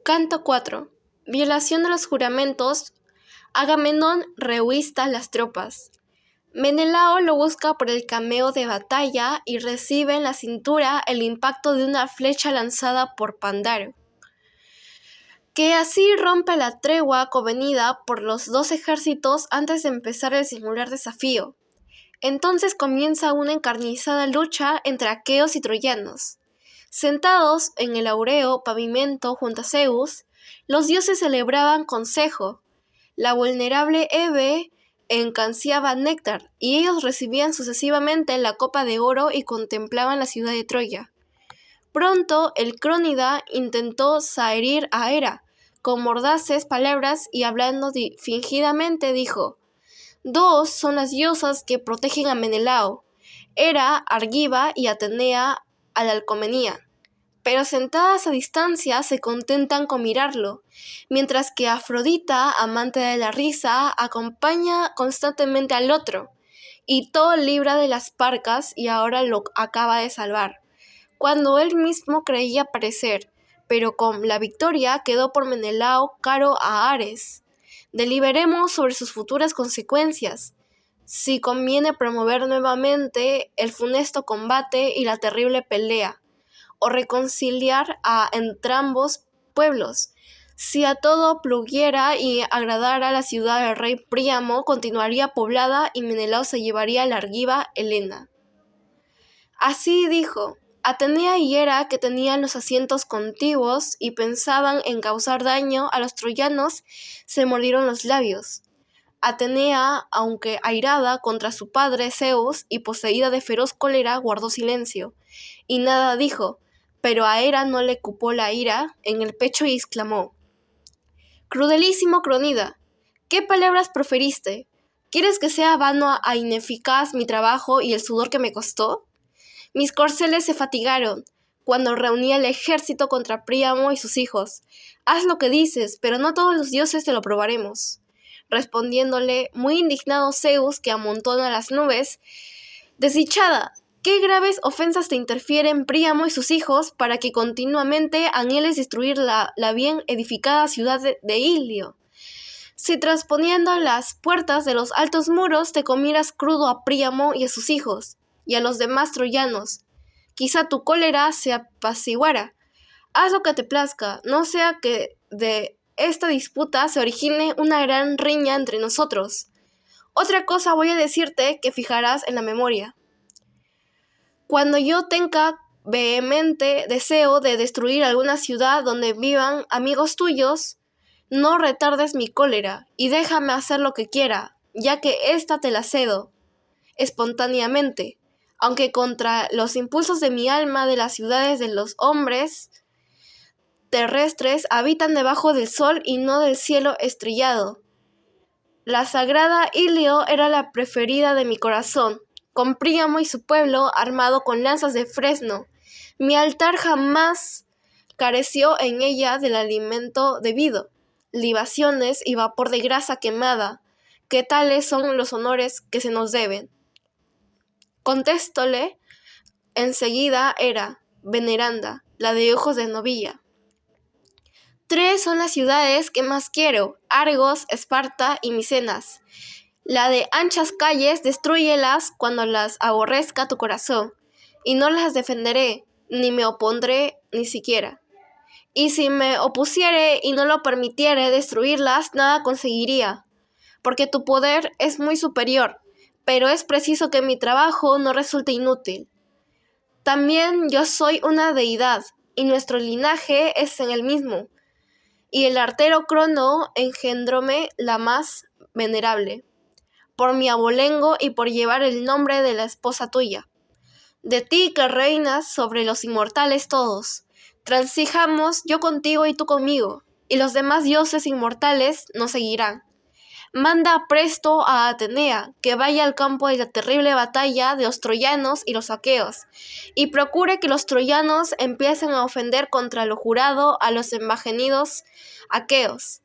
Canto 4. Violación de los juramentos. Agamenón revista las tropas. Menelao lo busca por el cameo de batalla y recibe en la cintura el impacto de una flecha lanzada por Pandaro, que así rompe la tregua convenida por los dos ejércitos antes de empezar el singular desafío. Entonces comienza una encarnizada lucha entre aqueos y troyanos. Sentados en el áureo pavimento junto a Zeus, los dioses celebraban consejo. La vulnerable Hebe encanciaba néctar, y ellos recibían sucesivamente la copa de oro y contemplaban la ciudad de Troya. Pronto el Crónida intentó zaherir a Hera con mordaces palabras y hablando fingidamente dijo: dos son las diosas que protegen a Menelao, Hera, Argiva y Atenea, a la Alcomenía. Pero sentadas a distancia se contentan con mirarlo, mientras que Afrodita, amante de la risa, acompaña constantemente al otro, y todo libra de las parcas y ahora lo acaba de salvar, cuando él mismo creía perecer, pero con la victoria quedó por Menelao caro a Ares. Deliberemos sobre sus futuras consecuencias, si conviene promover nuevamente el funesto combate y la terrible pelea, o reconciliar a entrambos pueblos. Si a todo pluguiera y agradara la ciudad del rey Príamo, continuaría poblada y Menelao se llevaría la Argiva Helena. Así dijo. Atenea y Hera, que tenían los asientos contiguos y pensaban en causar daño a los troyanos, se mordieron los labios. Atenea, aunque airada contra su padre Zeus y poseída de feroz cólera, guardó silencio, y nada dijo, pero a Hera no le cupó la ira en el pecho y exclamó: «Crudelísimo Crónida, ¿qué palabras proferiste? ¿Quieres que sea vano e ineficaz mi trabajo y el sudor que me costó? Mis corceles se fatigaron cuando reuní el ejército contra Príamo y sus hijos. Haz lo que dices, pero no todos los dioses te lo probaremos». Respondiéndole, muy indignado Zeus, que amontona las nubes: «Desdichada, ¿qué graves ofensas te interfieren Príamo y sus hijos para que continuamente anheles destruir la bien edificada ciudad de Ilio? Si transponiendo las puertas de los altos muros te comieras crudo a Príamo y a sus hijos, y a los demás troyanos, quizá tu cólera se apaciguara. Haz lo que te plazca, no sea que de esta disputa se origine una gran riña entre nosotros. Otra cosa voy a decirte que fijarás en la memoria. Cuando yo tenga vehemente deseo de destruir alguna ciudad donde vivan amigos tuyos, no retardes mi cólera y déjame hacer lo que quiera, ya que ésta te la cedo espontáneamente, aunque contra los impulsos de mi alma. De las ciudades de los hombres terrestres habitan debajo del sol y no del cielo estrellado. La sagrada Ilio era la preferida de mi corazón, con Príamo y su pueblo armado con lanzas de fresno. Mi altar jamás careció en ella del alimento debido, libaciones y vapor de grasa quemada, que tales son los honores que se nos deben. Contestóle enseguida Hera, veneranda, la de ojos de novilla: tres son las ciudades que más quiero: Argos, Esparta y Micenas. La de anchas calles, destrúyelas cuando las aborrezca tu corazón, y no las defenderé, ni me opondré ni siquiera. Y si me opusiere y no lo permitiere destruirlas, nada conseguiría, porque tu poder es muy superior, pero es preciso que mi trabajo no resulte inútil. También yo soy una deidad, y nuestro linaje es en el mismo, y el artero Crono engendróme la más venerable, por mi abolengo y por llevar el nombre de la esposa tuya. De ti que reinas sobre los inmortales todos, transijamos yo contigo y tú conmigo, y los demás dioses inmortales nos seguirán. Manda presto a Atenea que vaya al campo de la terrible batalla de los troyanos y los aqueos, y procure que los troyanos empiecen a ofender contra lo jurado a los embajenidos aqueos».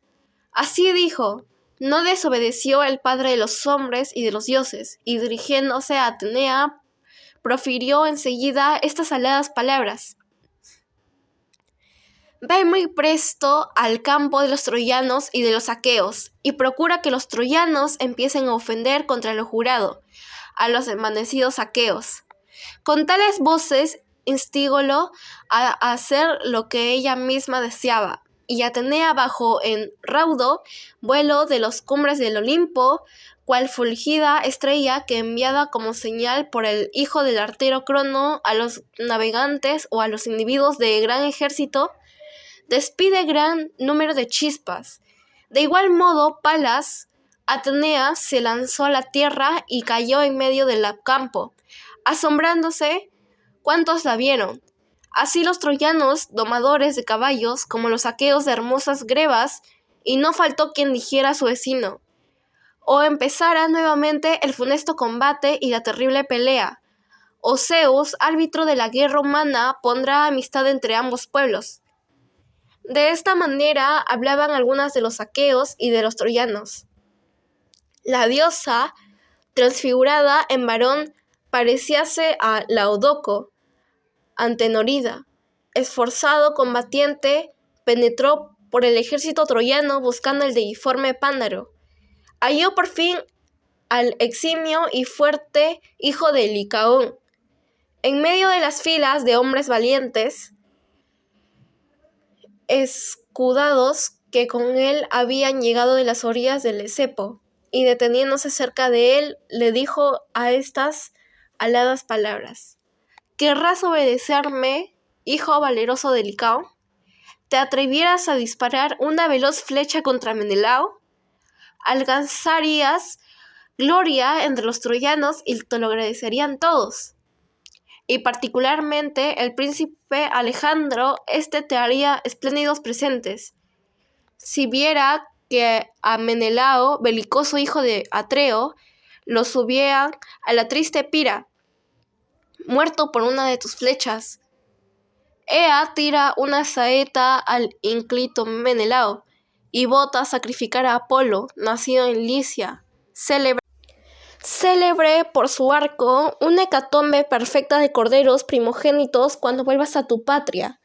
Así dijo. No desobedeció el padre de los hombres y de los dioses, y dirigiéndose a Atenea, profirió enseguida estas aladas palabras: ve muy presto al campo de los troyanos y de los aqueos, y procura que los troyanos empiecen a ofender contra lo jurado, a los envanecidos aqueos. Con tales voces instigólo a hacer lo que ella misma deseaba, y Atenea bajó en raudo vuelo de las cumbres del Olimpo, cual fulgida estrella que enviada como señal por el hijo del artero Crono a los navegantes o a los individuos de gran ejército, despide gran número de chispas. De igual modo, Palas, Atenea, se lanzó a la tierra y cayó en medio del campo, asombrándose cuantos la vieron. Así los troyanos, domadores de caballos, como los aqueos de hermosas grebas, y no faltó quien dijera a su vecino, o empezara nuevamente el funesto combate y la terrible pelea, o Zeus, árbitro de la guerra humana, pondrá amistad entre ambos pueblos. De esta manera hablaban algunas de los aqueos y de los troyanos. La diosa, transfigurada en varón, parecíase a Laodoco, antenorida. Esforzado combatiente, penetró por el ejército troyano buscando el deiforme Pándaro. Halló por fin al eximio y fuerte hijo de Licaón. En medio de las filas de hombres valientes, escudados que con él habían llegado de las orillas del Esepo, y deteniéndose cerca de él, le dijo a estas aladas palabras: ¿Querrás obedecerme, hijo valeroso de Licaón? ¿Te atrevieras a disparar una veloz flecha contra Menelao? Alcanzarías gloria entre los troyanos y te lo agradecerían todos. Y particularmente el príncipe Alejandro, te haría espléndidos presentes. Si viera que a Menelao, belicoso hijo de Atreo, lo subían a la triste pira, muerto por una de tus flechas. Ea tira una saeta al ínclito Menelao, y vota a sacrificar a Apolo, nacido en Licia, célebre por su arco, una hecatombe perfecta de corderos primogénitos cuando vuelvas a tu patria,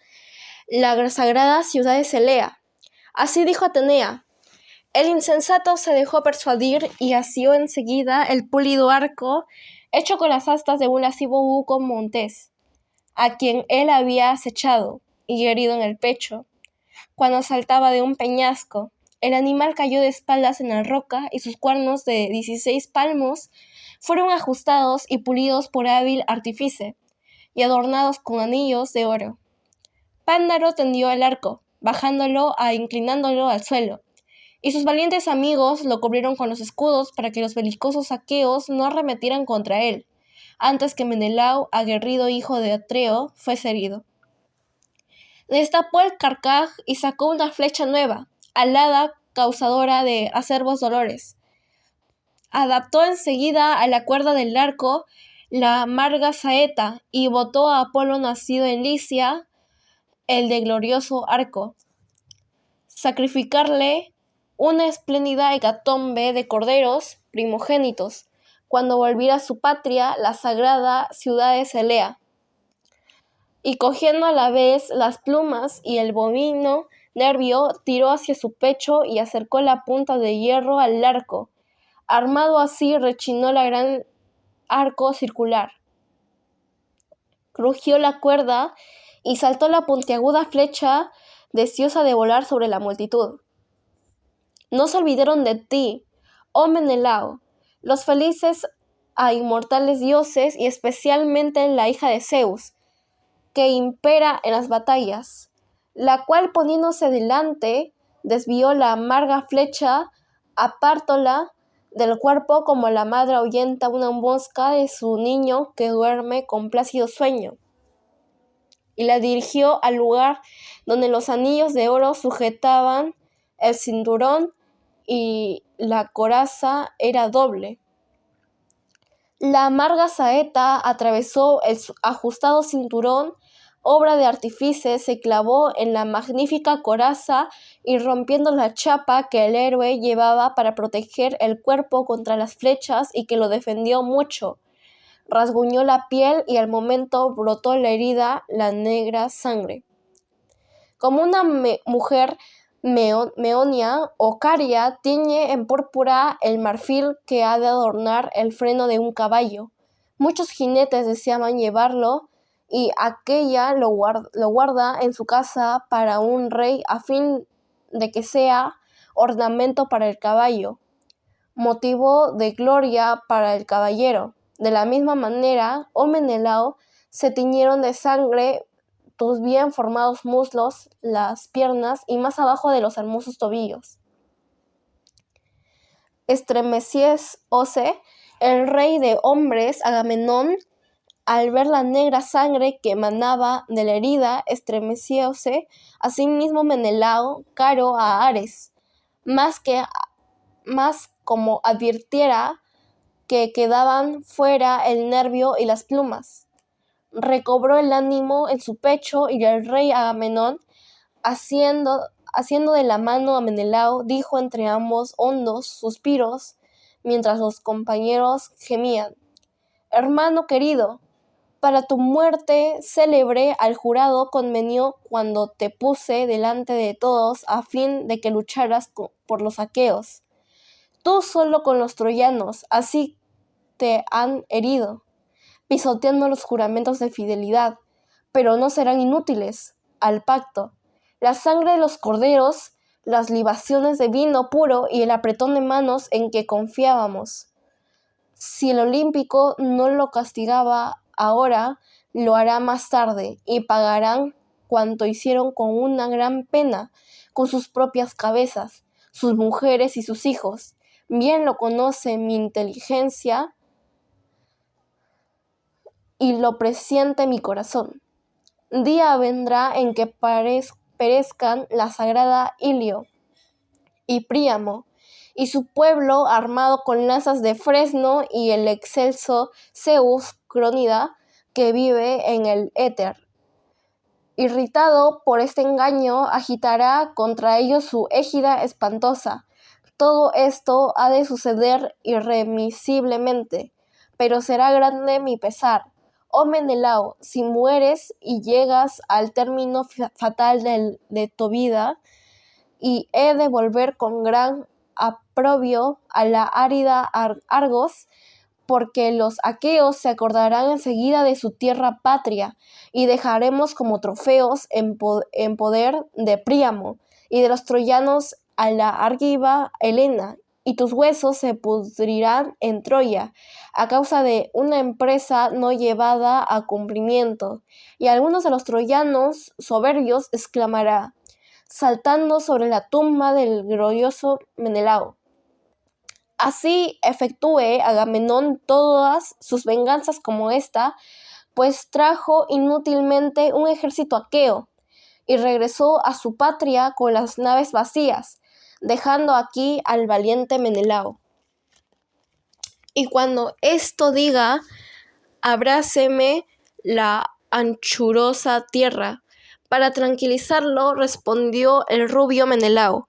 la sagrada ciudad de Celea. Así dijo Atenea. El insensato se dejó persuadir y asió enseguida el pulido arco hecho con las astas de un lascivo buco montés, a quien él había acechado y herido en el pecho. Cuando saltaba de un peñasco, el animal cayó de espaldas en la roca y sus cuernos de 16 palmos fueron ajustados y pulidos por hábil artífice y adornados con anillos de oro. Pándaro tendió el arco, bajándolo e inclinándolo al suelo, y sus valientes amigos lo cubrieron con los escudos para que los belicosos aqueos no arremetieran contra él, antes que Menelao, aguerrido hijo de Atreo, fuese herido. Destapó el carcaj y sacó una flecha nueva, alada, causadora de acerbos dolores. Adaptó enseguida a la cuerda del arco la amarga saeta y botó a Apolo nacido en Licia el de glorioso arco. Sacrificarle una espléndida hecatombe de corderos primogénitos, cuando volviera a su patria, la sagrada ciudad de Celea. Y cogiendo a la vez las plumas y el bovino nervio, tiró hacia su pecho y acercó la punta de hierro al arco. Armado así, rechinó la gran arco circular. Crujió la cuerda y saltó la puntiaguda flecha, deseosa de volar sobre la multitud. No se olvidaron de ti, oh Menelao, los felices a inmortales dioses y especialmente la hija de Zeus, que impera en las batallas, la cual poniéndose delante, desvió la amarga flecha, apártola del cuerpo como la madre ahuyenta una mosca de su niño que duerme con plácido sueño, y la dirigió al lugar donde los anillos de oro sujetaban el cinturón y la coraza era doble. La amarga saeta atravesó el ajustado cinturón, obra de artífice, se clavó en la magnífica coraza y rompiendo la chapa que el héroe llevaba para proteger el cuerpo contra las flechas y que lo defendió mucho, rasguñó la piel y al momento brotó la herida la negra sangre. Como una mujer meonia o caria tiñe en púrpura el marfil que ha de adornar el freno de un caballo. Muchos jinetes deseaban llevarlo y aquella lo guarda en su casa para un rey a fin de que sea ornamento para el caballo, motivo de gloria para el caballero. De la misma manera, oh Menelao, se tiñeron de sangre tus bien formados muslos, las piernas y más abajo de los hermosos tobillos. Estremecióse el rey de hombres, Agamenón, al ver la negra sangre que emanaba de la herida. Estremecióse asimismo Menelao, caro a Ares, más como advirtiera que quedaban fuera el nervio y las plumas. Recobró el ánimo en su pecho y el rey Agamenón, haciendo de la mano a Menelao, dijo entre ambos hondos suspiros, mientras los compañeros gemían: hermano querido, para tu muerte célebre al jurado convenió cuando te puse delante de todos a fin de que lucharas por los aqueos. Tú solo con los troyanos, así te han herido, pisoteando los juramentos de fidelidad, pero no serán inútiles al pacto. La sangre de los corderos, las libaciones de vino puro y el apretón de manos en que confiábamos. Si el olímpico no lo castigaba ahora, lo hará más tarde, y pagarán cuanto hicieron con una gran pena, con sus propias cabezas, sus mujeres y sus hijos. Bien lo conoce mi inteligencia y lo presiente mi corazón. Día vendrá en que perezcan la sagrada Ilio y Príamo, y su pueblo armado con lanzas de fresno, y el excelso Zeus Crónida, que vive en el éter. Irritado por este engaño, agitará contra ellos su égida espantosa. Todo esto ha de suceder irremisiblemente, pero será grande mi pesar. Oh Menelao, si mueres y llegas al término fatal de tu vida, y he de volver con gran aprobio a la árida Argos, porque los aqueos se acordarán enseguida de su tierra patria, y dejaremos como trofeos en poder de Príamo y de los troyanos a la argiva Helena, y tus huesos se pudrirán en Troya a causa de una empresa no llevada a cumplimiento. Y algunos de los troyanos soberbios exclamará, saltando sobre la tumba del glorioso Menelao: así efectúe Agamenón todas sus venganzas como esta, pues trajo inútilmente un ejército aqueo y regresó a su patria con las naves vacías, dejando aquí al valiente Menelao. Y cuando esto diga, abráceme la anchurosa tierra. Para tranquilizarlo, respondió el rubio Menelao: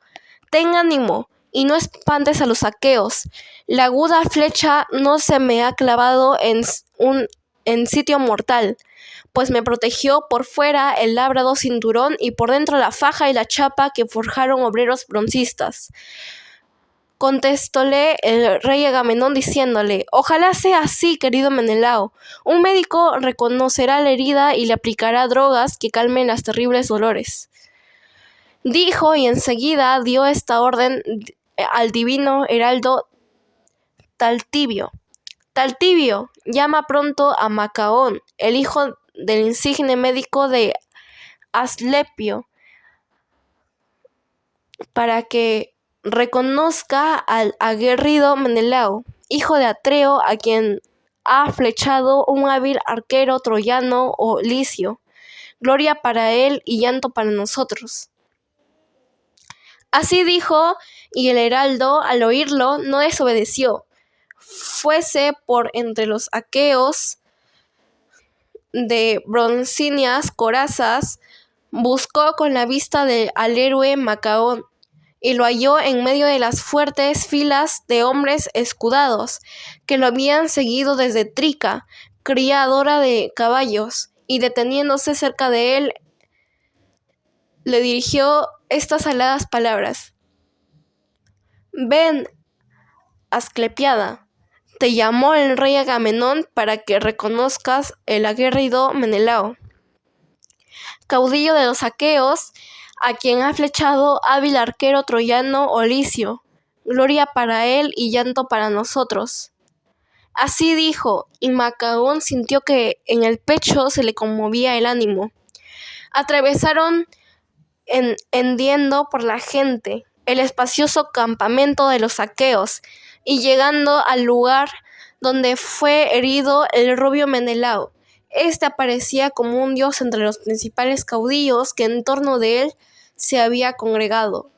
ten ánimo y no espantes a los aqueos. La aguda flecha no se me ha clavado en sitio mortal, pues me protegió por fuera el labrado cinturón y por dentro la faja y la chapa que forjaron obreros broncistas. Contestóle el rey Agamenón diciéndole: ojalá sea así, querido Menelao. Un médico reconocerá la herida y le aplicará drogas que calmen los terribles dolores. Dijo, y enseguida dio esta orden al divino heraldo Taltibio: Taltibio, llama pronto a Macaón, el hijo del insigne médico de Asclepio, para que reconozca al aguerrido Menelao, hijo de Atreo, a quien ha flechado un hábil arquero troyano o licio. Gloria para él y llanto para nosotros. Así dijo, y el heraldo, al oírlo, no desobedeció. Fuese por entre los aqueos de broncíneas corazas, buscó con la vista al héroe Macaón, y lo halló en medio de las fuertes filas de hombres escudados, que lo habían seguido desde Trica, criadora de caballos, y deteniéndose cerca de él, le dirigió estas aladas palabras: «Ven, Asclepiada, te llamó el rey Agamenón para que reconozcas el aguerrido Menelao, caudillo de los aqueos, a quien ha flechado hábil arquero troyano Olicio, gloria para él y llanto para nosotros». Así dijo, y Macaón sintió que en el pecho se le conmovía el ánimo. Atravesaron hendiendo por la gente el espacioso campamento de los aqueos, y llegando al lugar donde fue herido el rubio Menelao, este aparecía como un dios entre los principales caudillos que en torno de él se había congregado.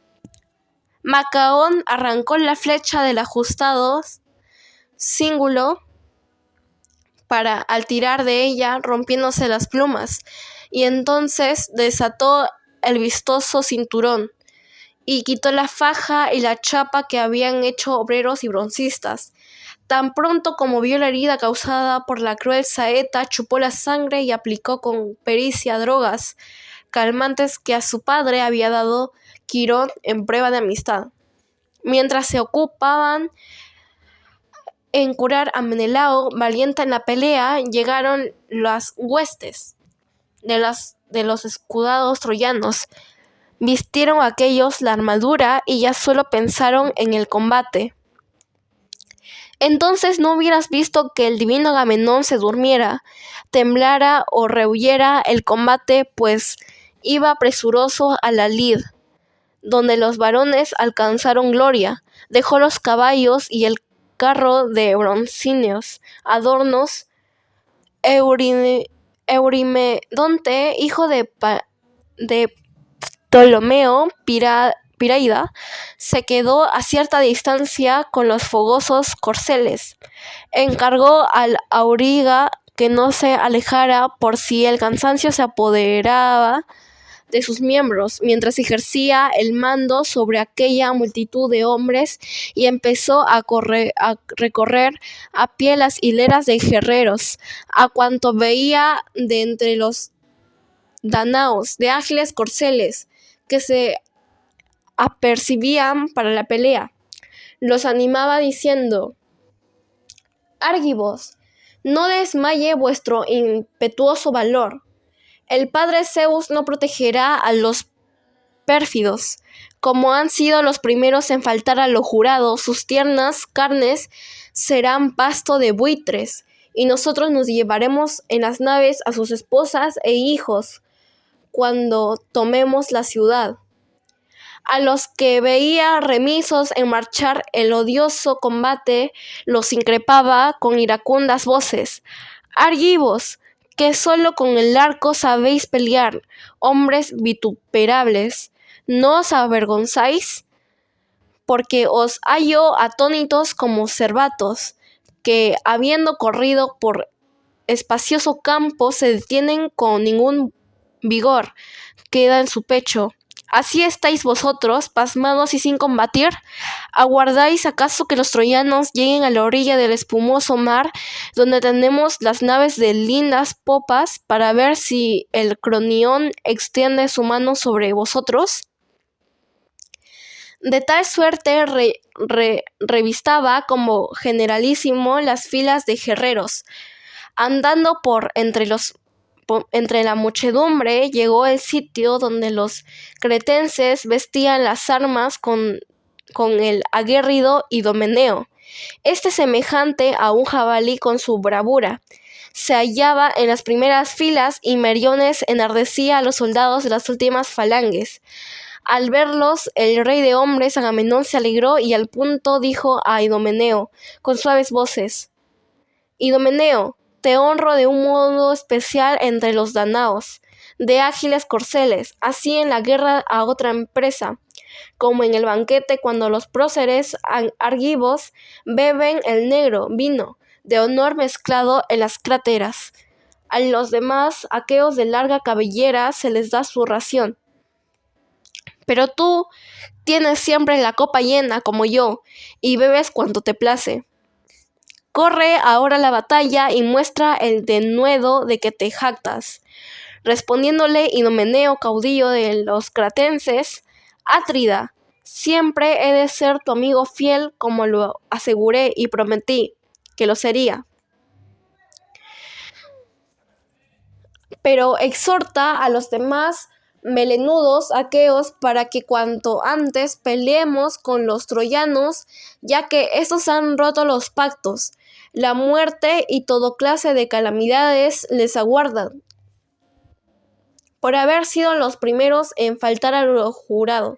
Macaón arrancó la flecha del ajustado cíngulo al tirar de ella, rompiéndose las plumas, y entonces desató el vistoso cinturón, y quitó la faja y la chapa que habían hecho obreros y broncistas. Tan pronto como vio la herida causada por la cruel saeta, chupó la sangre y aplicó con pericia drogas calmantes que a su padre había dado Quirón en prueba de amistad. Mientras se ocupaban en curar a Menelao, valiente en la pelea, llegaron las huestes de los escudados troyanos. Vistieron aquellos la armadura y ya solo pensaron en el combate. Entonces no hubieras visto que el divino Agamenón se durmiera, temblara o rehuyera el combate, pues iba presuroso a la lid, donde los varones alcanzaron gloria. Dejó los caballos y el carro de broncíneos adornos. Eurimedonte, hijo de Ptolomeo Piraida, se quedó a cierta distancia con los fogosos corceles. Encargó al auriga que no se alejara por si el cansancio se apoderaba de sus miembros, mientras ejercía el mando sobre aquella multitud de hombres, y empezó a recorrer a pie las hileras de guerreros, a cuanto veía de entre los danaos de ágiles corceles que se apercibían para la pelea. Los animaba diciendo: «Argivos, no desmaye vuestro impetuoso valor. El padre Zeus no protegerá a los pérfidos. Como han sido los primeros en faltar a lo jurado, sus tiernas carnes serán pasto de buitres, y nosotros nos llevaremos en las naves a sus esposas e hijos cuando tomemos la ciudad». A los que veía remisos en marchar el odioso combate, los increpaba con iracundas voces: «Argivos, que solo con el arco sabéis pelear, hombres vituperables, ¿no os avergonzáis? Porque os hallo atónitos como cervatos, que habiendo corrido por espacioso campo se detienen con ningún vigor queda en su pecho. ¿Así estáis vosotros, pasmados y sin combatir? ¿Aguardáis acaso que los troyanos lleguen a la orilla del espumoso mar, donde tenemos las naves de lindas popas, para ver si el Cronión extiende su mano sobre vosotros?» De tal suerte revistaba como generalísimo las filas de guerreros. Andando por entre la muchedumbre, llegó el sitio donde los cretenses vestían las armas con el aguerrido Idomeneo. Este, semejante a un jabalí con su bravura, se hallaba en las primeras filas, y Meriones enardecía a los soldados de las últimas falanges. Al verlos, el rey de hombres Agamenón se alegró y al punto dijo a Idomeneo con suaves voces: «Idomeneo, te honro de un modo especial entre los danaos, de ágiles corceles, así en la guerra a otra empresa, como en el banquete cuando los próceres argivos beben el negro vino de honor mezclado en las cráteras. A los demás aqueos de larga cabellera se les da su ración. Pero tú tienes siempre la copa llena como yo, y bebes cuanto te place. Corre ahora la batalla y muestra el denuedo de que te jactas. Respondiéndole Idomeneo, caudillo de los cretenses: Atrida, siempre he de ser tu amigo fiel, como lo aseguré y prometí que lo sería. Pero exhorta a los demás melenudos aqueos para que cuanto antes peleemos con los troyanos, ya que estos han roto los pactos. La muerte y toda clase de calamidades les aguardan, por haber sido los primeros en faltar a lo jurado.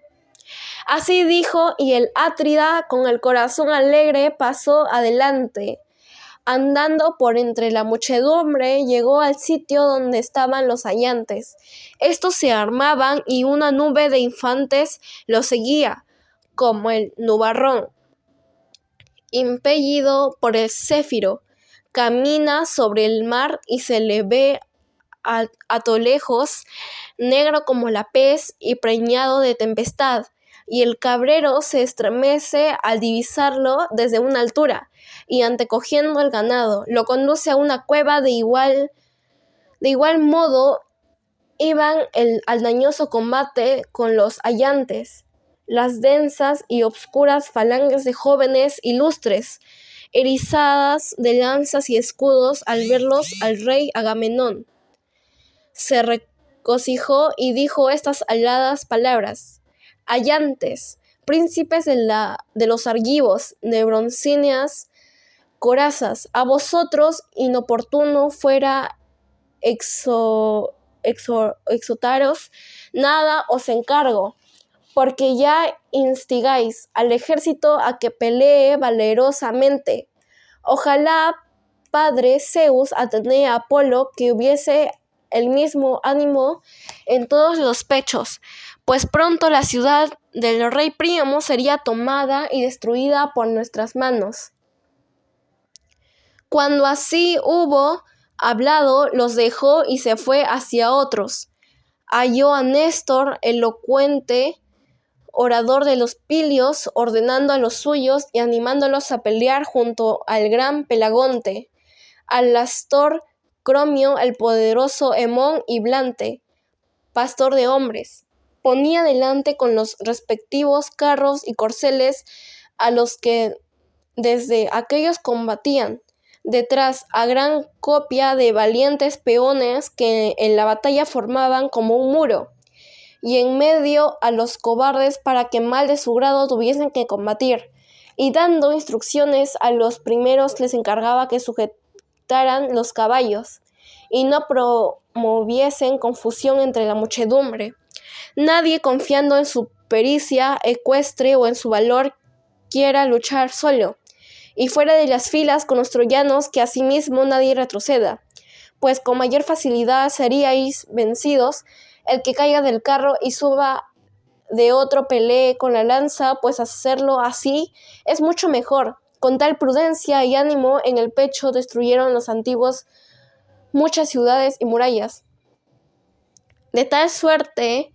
Así dijo, y el Atrida, con el corazón alegre, pasó adelante. Andando por entre la muchedumbre, llegó al sitio donde estaban los hayantes. Estos se armaban y una nube de infantes los seguía, como el nubarrón, impelido por el céfiro. Camina sobre el mar y se le ve a lo lejos, negro como la pez y preñado de tempestad. Y el cabrero se estremece al divisarlo desde una altura, y antecogiendo el ganado, lo conduce a una cueva. De igual modo iban al dañoso combate con los hayantes, las densas y obscuras falanges de jóvenes ilustres, erizadas de lanzas y escudos. Al verlos, al rey Agamenón se regocijó y dijo estas aladas palabras: Hayantes, príncipes de los argivos, de broncíneas corazas, a vosotros inoportuno fuera exhortaros, nada os encargo, porque ya instigáis al ejército a que pelee valerosamente. Ojalá, Padre Zeus, Atenea, Apolo, que hubiese el mismo ánimo en todos los pechos, pues pronto la ciudad del rey Príamo sería tomada y destruida por nuestras manos. Cuando así hubo hablado, los dejó y se fue hacia otros. Halló a Néstor, elocuente orador de los Pilios, ordenando a los suyos y animándolos a pelear junto al gran Pelagonte, al Astor Cromio, el poderoso Hemón y Blante, pastor de hombres. Ponía delante con los respectivos carros y corceles a los que desde aquellos combatían. Detrás, a gran copia de valientes peones que en la batalla formaban como un muro, y en medio a los cobardes para que mal de su grado tuviesen que combatir, y dando instrucciones a los primeros les encargaba que sujetaran los caballos, y no promoviesen confusión entre la muchedumbre. Nadie, confiando en su pericia ecuestre o en su valor, quiera luchar solo, y fuera de las filas con los troyanos, que asimismo nadie retroceda, pues con mayor facilidad seríais vencidos. El que caiga del carro y suba de otro pelee con la lanza, pues hacerlo así es mucho mejor. Con tal prudencia y ánimo en el pecho destruyeron los antiguos muchas ciudades y murallas. De tal suerte,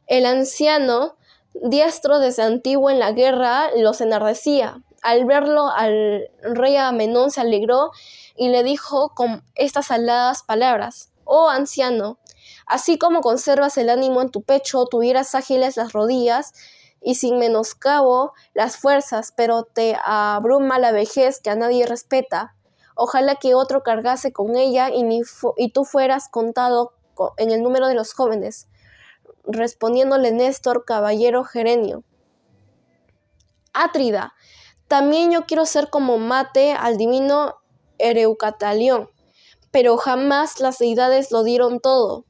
el anciano, diestro desde antiguo en la guerra, los enardecía. Al verlo, al rey Agamenón se alegró y le dijo con estas aladas palabras: Oh anciano, así como conservas el ánimo en tu pecho, tuvieras ágiles las rodillas y sin menoscabo las fuerzas, pero te abruma la vejez que a nadie respeta. Ojalá que otro cargase con ella y tú fueras contado en el número de los jóvenes. Respondiéndole Néstor, caballero gerenio: Atrida, también yo quiero ser como Mate al divino Ereucatalión, pero jamás las deidades lo dieron todo.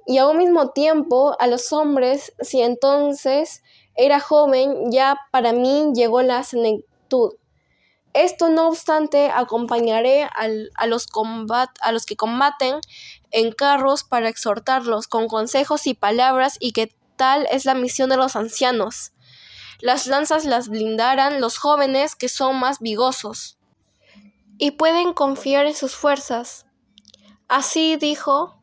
Y a un mismo tiempo a los hombres, si entonces era joven, ya para mí llegó la senectud. Esto no obstante, acompañaré a los que combaten en carros para exhortarlos con consejos y palabras, y que tal es la misión de los ancianos. Las lanzas las blindarán los jóvenes, que son más vigosos y pueden confiar en sus fuerzas. Así dijo,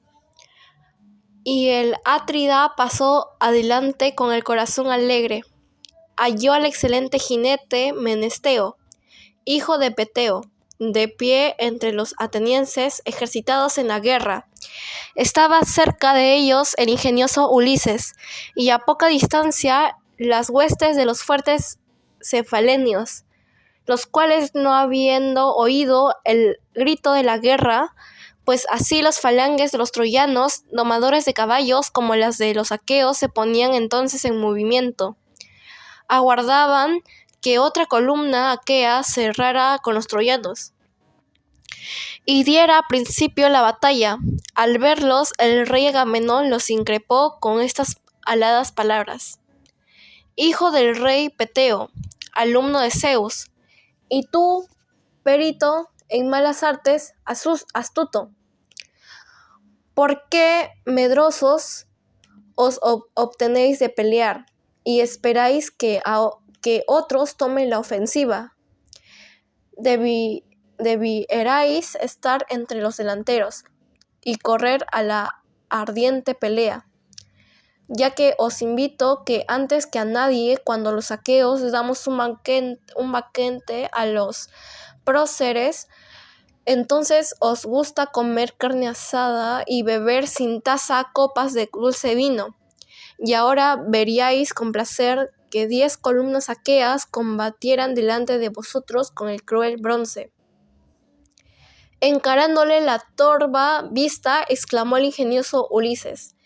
y el Atrida pasó adelante con el corazón alegre. Halló al excelente jinete Menesteo, hijo de Peteo, de pie entre los atenienses ejercitados en la guerra, Estaba cerca de ellos el ingenioso Ulises, y a poca distancia las huestes de los fuertes cefalenios, los cuales, no habiendo oído el grito de la guerra, pues así las falanges de los troyanos, domadores de caballos como las de los aqueos, se ponían entonces en movimiento. Aguardaban que otra columna aquea cerrara con los troyanos y diera principio la batalla. Al verlos, el rey Agamenón los increpó con estas aladas palabras: Hijo del rey Peteo, alumno de Zeus, y tú, perito en malas artes, astuto, ¿por qué medrosos os obtenéis de pelear y esperáis que otros tomen la ofensiva? Debierais estar entre los delanteros y correr a la ardiente pelea, ya que os invito que antes que a nadie, cuando los aqueos damos un banquete a los próceres, entonces os gusta comer carne asada y beber sin taza copas de dulce vino. Y ahora veríais con placer que 10 columnas aqueas combatieran delante de vosotros con el cruel bronce. Encarándole la torva vista, exclamó el ingenioso Ulises: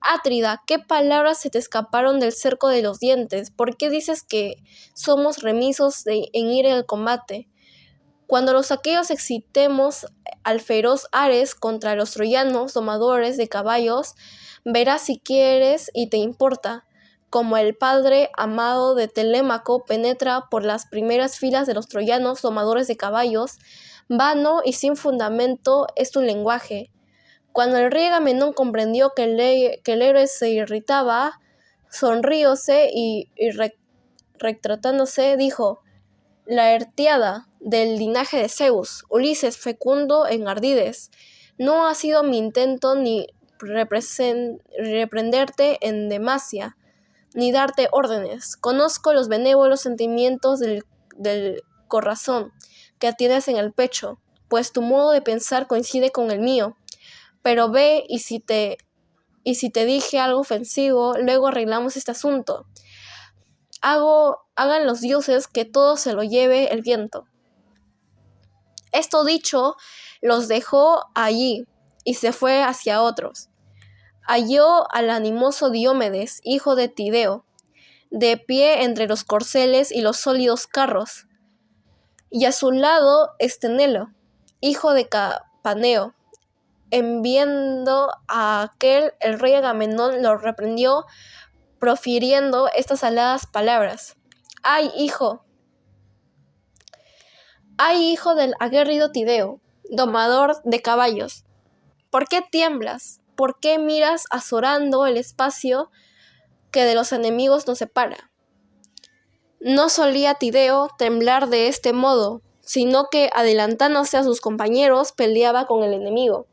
Atrida, ¿qué palabras se te escaparon del cerco de los dientes? ¿Por qué dices que somos remisos en ir al combate? Cuando los aqueos excitemos al feroz Ares contra los troyanos domadores de caballos, verás si quieres y te importa, como el padre amado de Telémaco penetra por las primeras filas de los troyanos domadores de caballos. Vano y sin fundamento es tu lenguaje. Cuando el rey Agamenón comprendió que el héroe se irritaba, sonrióse y retratándose dijo: La Artieda, del linaje de Zeus, Ulises fecundo en ardides, no ha sido mi intento ni reprenderte en demasia, ni darte órdenes. Conozco los benévolos sentimientos del corazón que tienes en el pecho, pues tu modo de pensar coincide con el mío. Pero ve, y si te dije algo ofensivo, luego arreglamos este asunto. Hagan los dioses que todo se lo lleve el viento. Esto dicho, los dejó allí y se fue hacia otros. Halló al animoso Diomedes, hijo de Tideo, de pie entre los corceles y los sólidos carros, y a su lado Estenelo, hijo de Capaneo. En viendo a aquel, el rey Agamenón lo reprendió, profiriendo estas aladas palabras: ¡Ay, hijo del aguerrido Tideo, domador de caballos! ¿Por qué tiemblas? ¿Por qué miras azorando el espacio que de los enemigos nos separa? No solía Tideo temblar de este modo, sino que, adelantándose a sus compañeros, peleaba con el enemigo.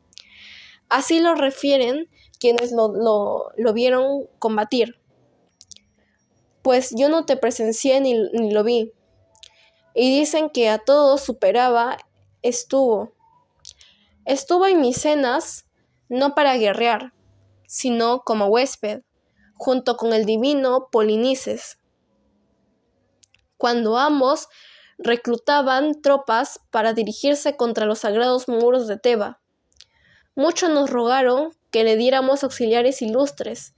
Así lo refieren quienes lo vieron combatir, pues yo no te presencié ni lo vi. Y dicen que a todos superaba. Estuvo en mis cenas, no para guerrear, sino como huésped, junto con el divino Polinices, cuando ambos reclutaban tropas para dirigirse contra los sagrados muros de Teba. Muchos nos rogaron que le diéramos auxiliares ilustres,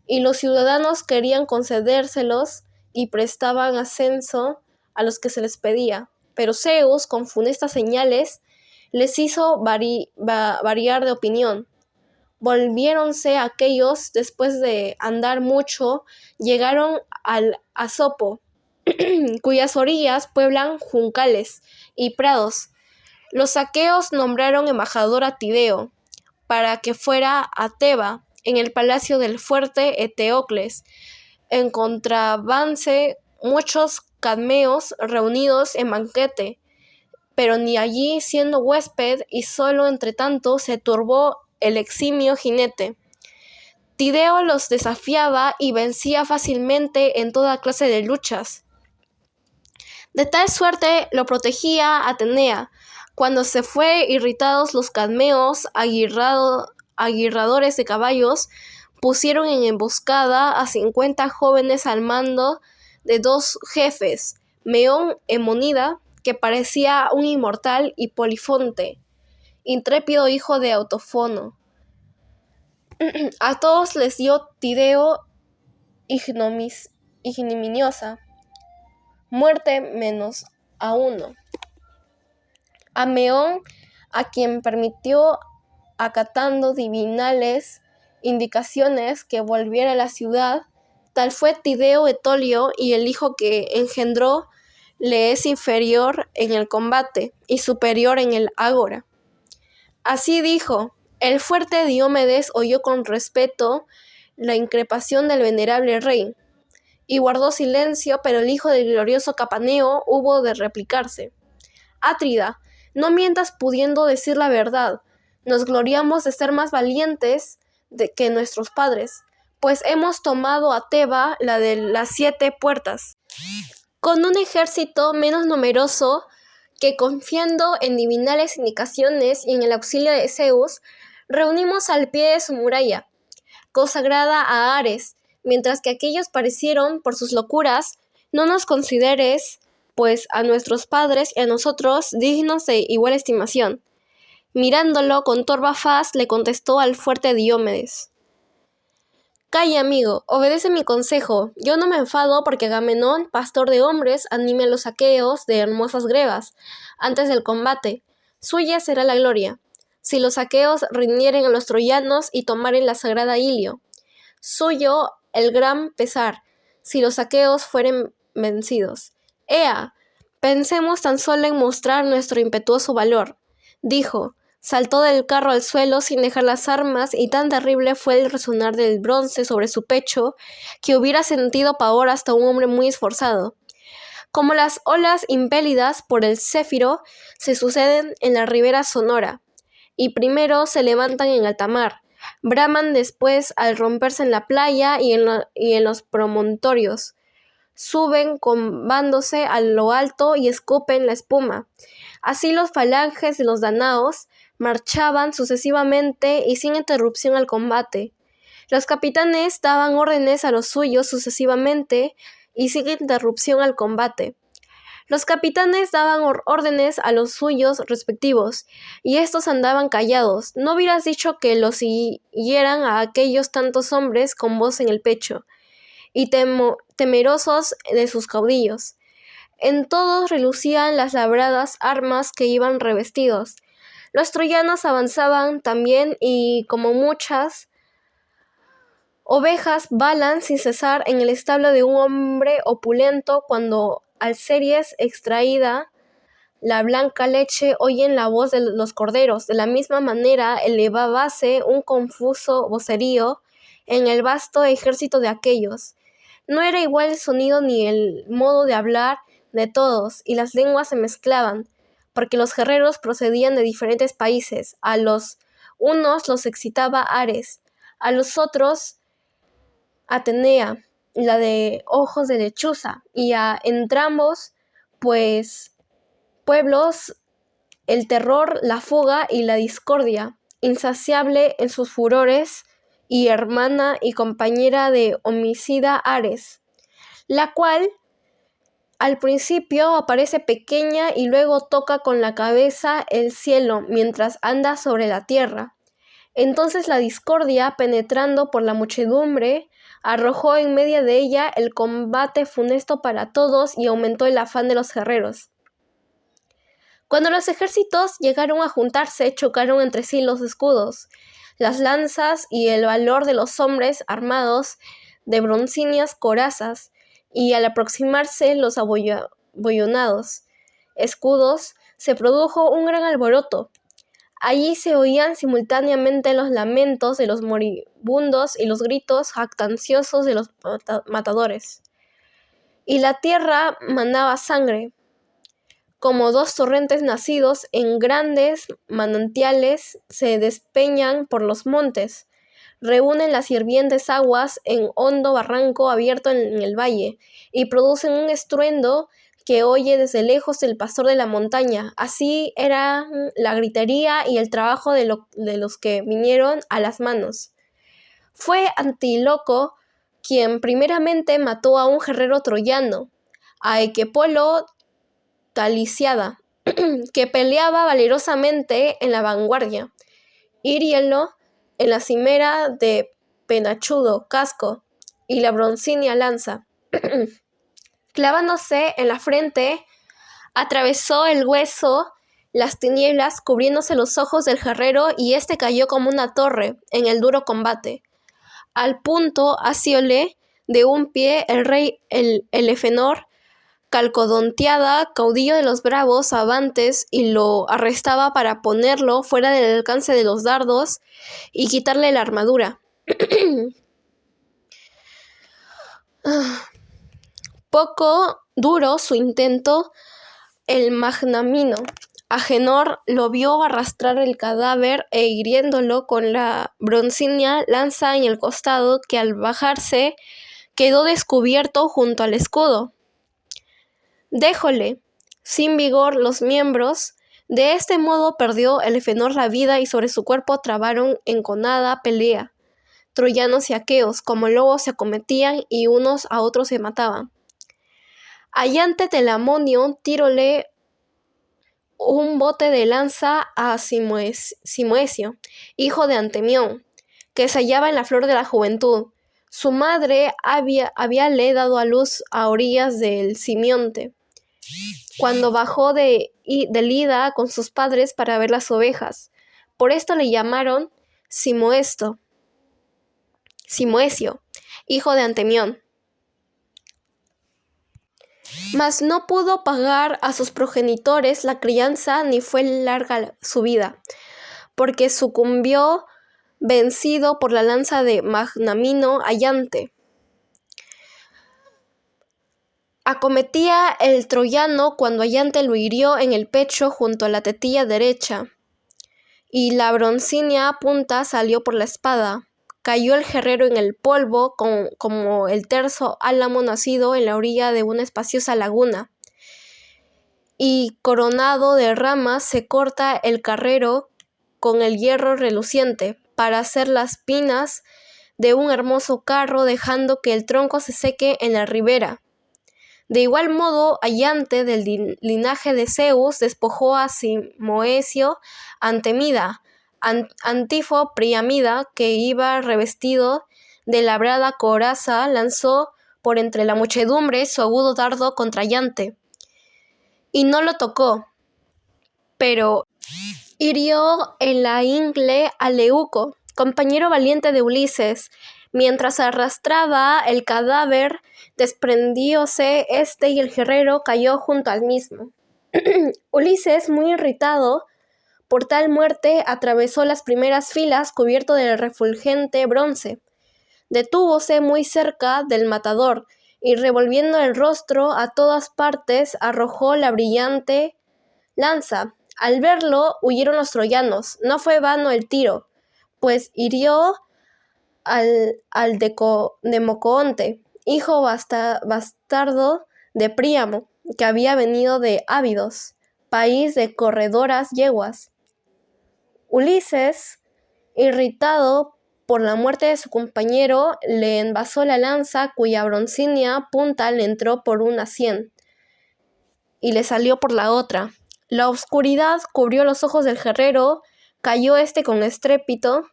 y los ciudadanos querían concedérselos y prestaban ascenso a los que se les pedía. Pero Zeus, con funestas señales, les hizo variar de opinión. Volviéronse aquellos, después de andar mucho, llegaron al Asopo, cuyas orillas pueblan juncales y prados. Los aqueos nombraron embajador a Tideo, para que fuera a Teba, en el palacio del fuerte Eteocles. Encontrábanse muchos cadmeos reunidos en banquete, pero ni allí siendo huésped, y solo entre tanto se turbó el eximio jinete. Tideo los desafiaba y vencía fácilmente en toda clase de luchas. De tal suerte lo protegía Atenea, cuando se fue irritados los cadmeos, aguirradores de caballos pusieron en emboscada a 50 jóvenes al mando de 2 jefes, Meón Emonida, que parecía un inmortal, y Polifonte, intrépido hijo de Autofono. A todos les dio Tideo ignominiosa muerte menos a uno. A Meón, a quien permitió, acatando divinales indicaciones, que volviera a la ciudad. Tal fue Tideo Etolio, y el hijo que engendró le es inferior en el combate y superior en el ágora. Así dijo. El fuerte Diomedes oyó con respeto la increpación del venerable rey, y guardó silencio, pero el hijo del glorioso Capaneo hubo de replicarse. Átrida, no mientas pudiendo decir la verdad. Nos gloriamos de ser más valientes que nuestros padres, pues hemos tomado a Teba, la de las 7 puertas, con un ejército menos numeroso, que confiando en divinales indicaciones y en el auxilio de Zeus, reunimos al pie de su muralla, consagrada a Ares, mientras que aquellos parecieron, por sus locuras, no nos consideres, pues a nuestros padres y a nosotros dignos de igual estimación. Mirándolo con torva faz, le contestó al fuerte Diomedes. Calla, amigo, obedece mi consejo. Yo no me enfado porque Agamenón, pastor de hombres, anime a los aqueos de hermosas grebas antes del combate. Suya será la gloria, si los aqueos rindieren a los troyanos y tomaren la sagrada Ilio. Suyo el gran pesar, si los aqueos fueren vencidos. ¡Ea! Pensemos tan solo en mostrar nuestro impetuoso valor, dijo. Saltó del carro al suelo sin dejar las armas, y tan terrible fue el resonar del bronce sobre su pecho que hubiera sentido pavor hasta un hombre muy esforzado. Como las olas impelidas por el céfiro se suceden en la ribera sonora, y primero se levantan en alta mar, braman después al romperse en la playa y en los promontorios, suben combándose a lo alto y escupen la espuma. Así los falanges de los danaos marchaban sucesivamente y sin interrupción al combate. Los capitanes daban órdenes a los suyos sucesivamente y sin interrupción al combate. Los capitanes daban órdenes a los suyos respectivos, y estos andaban callados. No hubieras dicho que los siguieran a aquellos tantos hombres con voz en el pecho, y temerosos de sus caudillos. En todos relucían las labradas armas que iban revestidos. Los troyanos avanzaban también, y como muchas ovejas balan sin cesar en el establo de un hombre opulento, cuando al series extraída la blanca leche oyen la voz de los corderos. De la misma manera elevábase un confuso vocerío en el vasto ejército de aquellos. No era igual el sonido ni el modo de hablar de todos, y las lenguas se mezclaban, porque los guerreros procedían de diferentes países. A los unos los excitaba Ares, a los otros Atenea, la de ojos de lechuza, y a entrambos, pues, pueblos, el terror, la fuga y la discordia, insaciable en sus furores, y hermana y compañera de homicida Ares, la cual al principio aparece pequeña y luego toca con la cabeza el cielo mientras anda sobre la tierra. Entonces la discordia, penetrando por la muchedumbre, arrojó en medio de ella el combate funesto para todos y aumentó el afán de los guerreros. Cuando los ejércitos llegaron a juntarse, chocaron entre sí los escudos, las lanzas y el valor de los hombres armados de broncíneas corazas, y al aproximarse los abollonados escudos, se produjo un gran alboroto. Allí se oían simultáneamente los lamentos de los moribundos y los gritos jactanciosos de los matadores. Y la tierra manaba sangre, como 2 torrentes nacidos en grandes manantiales se despeñan por los montes, reúnen las hirvientes aguas en hondo barranco abierto en el valle, y producen un estruendo que oye desde lejos el pastor de la montaña. Así era la gritería y el trabajo de los que vinieron a las manos. Fue Antíloco quien primeramente mató a un guerrero troyano, a Equepolo Taliciada, que peleaba valerosamente en la vanguardia. Hirielo en la cimera de penachudo casco y la broncínea lanza. Clavándose en la frente, atravesó el hueso, las tinieblas, cubriéndose los ojos del guerrero, y éste cayó como una torre en el duro combate. Al punto asióle de un pie el rey Elefenor, Calcodonteada, caudillo de los bravos abantes, y lo arrestaba para ponerlo fuera del alcance de los dardos y quitarle la armadura. Poco duró su intento. El magnánimo Agenor lo vio arrastrar el cadáver e hiriéndolo con la broncínea lanza en el costado, que al bajarse quedó descubierto junto al escudo. Déjole sin vigor los miembros. De este modo perdió Elefenor la vida y sobre su cuerpo trabaron enconada pelea. Troyanos y aqueos como lobos se acometían y unos a otros se mataban. Allante Telamonio tirole un bote de lanza a Simoesio, hijo de Antemión, que se hallaba en la flor de la juventud. Su madre habíale dado a luz a orillas del Simionte, cuando bajó del Ida con sus padres para ver las ovejas. Por esto le llamaron Simoesio, hijo de Antemión. Mas no pudo pagar a sus progenitores la crianza, ni fue larga su vida, porque sucumbió vencido por la lanza de magnánimo Allante. Acometía el troyano cuando Allante lo hirió en el pecho junto a la tetilla derecha, y la broncínea punta salió por la espada. Cayó el guerrero en el polvo como el terso álamo nacido en la orilla de una espaciosa laguna. Y coronado de ramas se corta el carrero con el hierro reluciente para hacer las pinas de un hermoso carro, dejando que el tronco se seque en la ribera. De igual modo, Allante del linaje de Zeus despojó a Simoesio Antemida, Antifo Priamida, que iba revestido de labrada coraza, lanzó por entre la muchedumbre su agudo dardo contra Allante, y no lo tocó, pero hirió en la ingle a Leuco, compañero valiente de Ulises. Mientras arrastraba el cadáver, desprendióse este y el guerrero cayó junto al mismo. Ulises, muy irritado por tal muerte, atravesó las primeras filas cubierto de refulgente bronce. Detúvose muy cerca del matador y, revolviendo el rostro a todas partes, arrojó la brillante lanza. Al verlo, huyeron los troyanos. No fue vano el tiro, pues hirió al Democoonte, hijo bastardo de Príamo, que había venido de Ábidos, país de corredoras yeguas. Ulises, irritado por la muerte de su compañero, le envasó la lanza, cuya broncínea punta le entró por una sien y le salió por la otra. La oscuridad cubrió los ojos del guerrero, cayó este con estrépito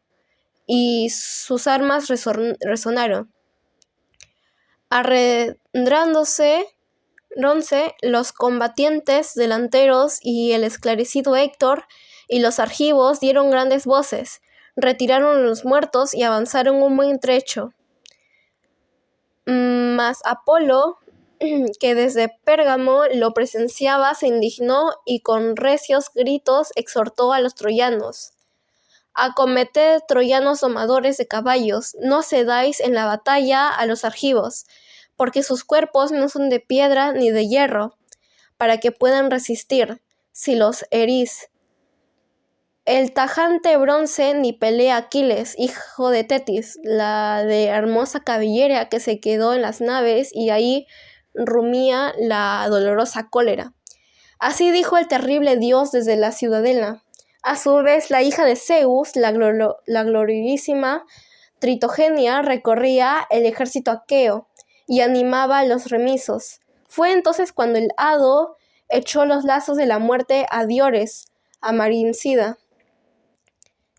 y sus armas resonaron. Arredrándose los combatientes delanteros y el esclarecido Héctor y los argivos dieron grandes voces, retiraron los muertos y avanzaron un buen trecho. Mas Apolo, que desde Pérgamo lo presenciaba, se indignó y con recios gritos exhortó a los troyanos: acometed, troyanos domadores de caballos, no cedáis en la batalla a los argivos, porque sus cuerpos no son de piedra ni de hierro, para que puedan resistir, si los herís. El tajante bronce ni pelea Aquiles, hijo de Tetis, la de hermosa cabellera, que se quedó en las naves y ahí rumía la dolorosa cólera. Así dijo el terrible dios desde la ciudadela. A su vez, la hija de Zeus, la gloriosísima Tritogenia, recorría el ejército aqueo y animaba a los remisos. Fue entonces cuando el hado echó los lazos de la muerte a Diores, amarincida,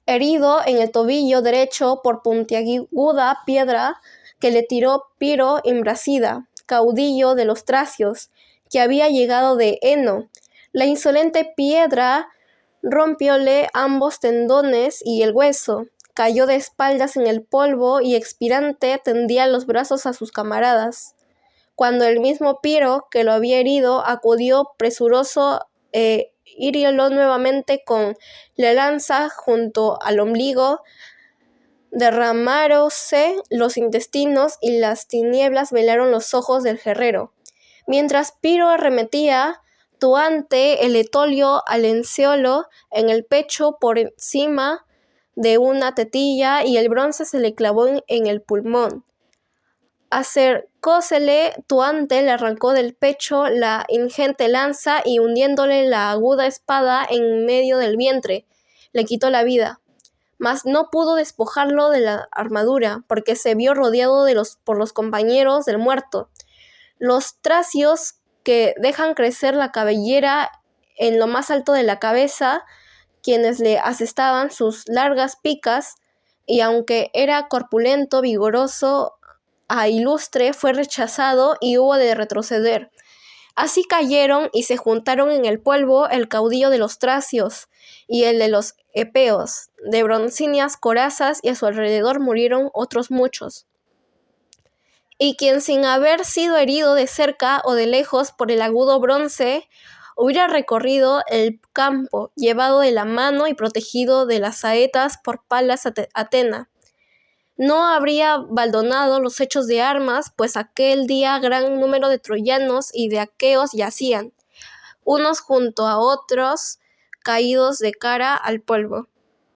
herido en el tobillo derecho por puntiaguda piedra que le tiró Piro Imbrasida, caudillo de los tracios, que había llegado de Eno. La insolente piedra rompióle ambos tendones y el hueso. Cayó de espaldas en el polvo y expirante tendía los brazos a sus camaradas. Cuando el mismo Piro que lo había herido acudió presuroso, hiriólo nuevamente con la lanza junto al ombligo, derramáronse los intestinos y las tinieblas velaron los ojos del guerrero. Mientras Piro arremetía, Tuante el etolio alenciólo en el pecho por encima de una tetilla y el bronce se le clavó en el pulmón. Acercósele Tuante, le arrancó del pecho la ingente lanza y hundiéndole la aguda espada en medio del vientre, le quitó la vida. Mas no pudo despojarlo de la armadura, porque se vio rodeado por los compañeros del muerto. Los tracios, que dejan crecer la cabellera en lo más alto de la cabeza, quienes le asestaban sus largas picas, y aunque era corpulento, vigoroso a ilustre, fue rechazado y hubo de retroceder. Así cayeron y se juntaron en el polvo el caudillo de los tracios y el de los epeos, de broncíneas corazas, y a su alrededor murieron otros muchos. Y quien sin haber sido herido de cerca o de lejos por el agudo bronce, hubiera recorrido el campo, llevado de la mano y protegido de las saetas por Palas Atena, no habría baldonado los hechos de armas, pues aquel día gran número de troyanos y de aqueos yacían, unos junto a otros, caídos de cara al polvo.